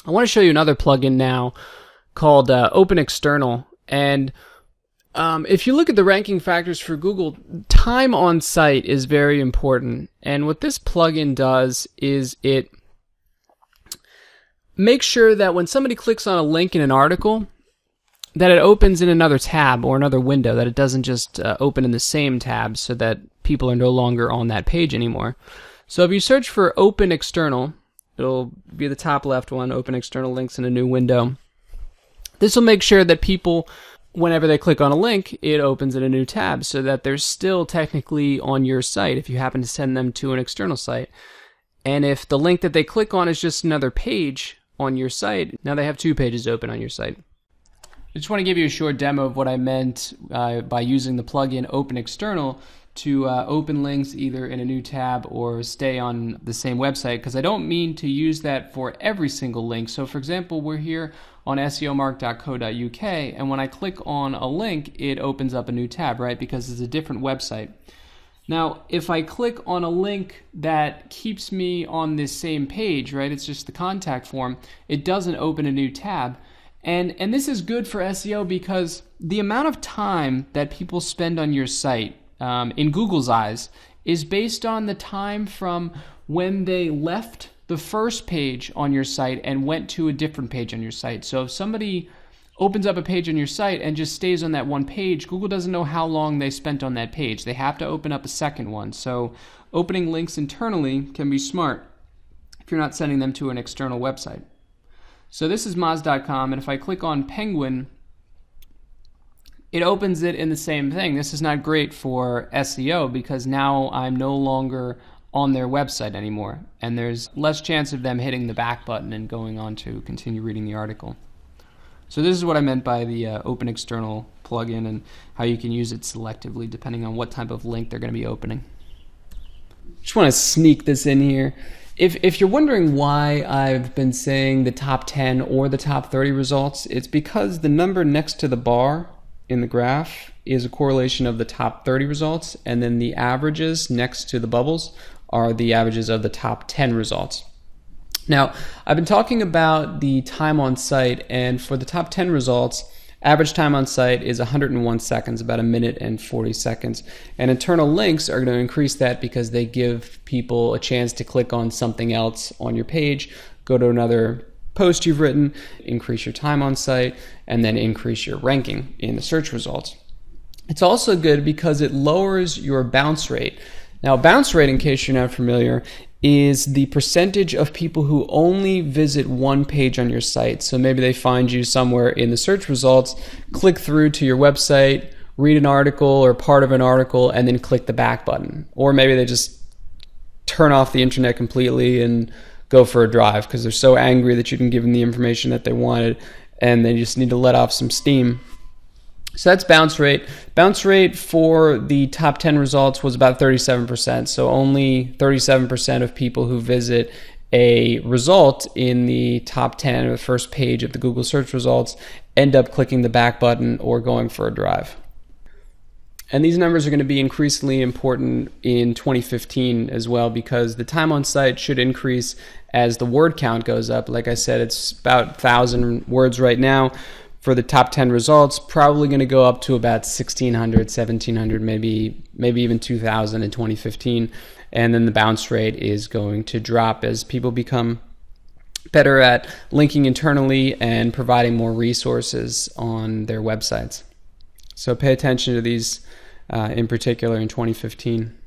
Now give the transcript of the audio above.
I want to show you another plugin now called Open External. And if you look at the ranking factors for Google, time on site is very important. And what this plugin does is it makes sure that when somebody clicks on a link in an article, that it opens in another tab or another window, that it doesn't just open in the same tab so that people are no longer on that page anymore. So if you search for Open External, it'll be the top left one, Open External Links in a new window. This will make sure that people, whenever they click on a link, it opens in a new tab so that they're still technically on your site if you happen to send them to an external site. And if the link that they click on is just another page on your site, now they have two pages open on your site. I just want to give you a short demo of what I meant by using the plugin Open External to open links either in a new tab or stay on the same website, because I don't mean to use that for every single link. So for example, we're here on seomark.co.uk, and when I click on a link, it opens up a new tab, right? Because it's a different website. Now, if I click on a link that keeps me on this same page, right? It's just the contact form. It doesn't open a new tab. And this is good for SEO because the amount of time that people spend on your site, in Google's eyes, is based on the time from when they left the first page on your site and went to a different page on your site. So if somebody opens up a page on your site and just stays on that one page, Google doesn't know how long they spent on that page. They have to open up a second one. So opening links internally can be smart if you're not sending them to an external website. So this is Moz.com, and if I click on Penguin, it opens it in the same thing. This is not great for SEO because now I'm no longer on their website anymore, and there's less chance of them hitting the back button and going on to continue reading the article. So this is what I meant by the Open External plugin and how you can use it selectively depending on what type of link they're going to be opening. Just want to sneak this in here. If you're wondering why I've been saying the top 10 or the top 30 results, it's because the number next to the bar in the graph is a correlation of the top 30 results, and then the averages next to the bubbles are the averages of the top 10 results. Now, I've been talking about the time on site, and for the top 10 results, average time on site is 101 seconds, about 1 minute and 40 seconds. And internal links are going to increase that because they give people a chance to click on something else on your page, go to another post you've written, increase your time on site, and then increase your ranking in the search results. It's also good because it lowers your bounce rate. Now, bounce rate, in case you're not familiar, is the percentage of people who only visit one page on your site. So maybe they find you somewhere in the search results, click through to your website, read an article or part of an article, and then click the back button. Or maybe they just turn off the internet completely and go for a drive because they're so angry that you didn't give them the information that they wanted, and they just need to let off some steam. So that's bounce rate. Bounce rate for the top 10 results was about 37%. So only 37% of people who visit a result in the top 10 or the first page of the Google search results end up clicking the back button or going for a drive. And these numbers are going to be increasingly important in 2015 as well, because the time on site should increase as the word count goes up. Like I said, it's about 1,000 words right now. For the top 10 results, probably going to go up to about 1,600, 1,700, maybe even 2,000 in 2015. And then the bounce rate is going to drop as people become better at linking internally and providing more resources on their websites. So pay attention to these in particular in 2015.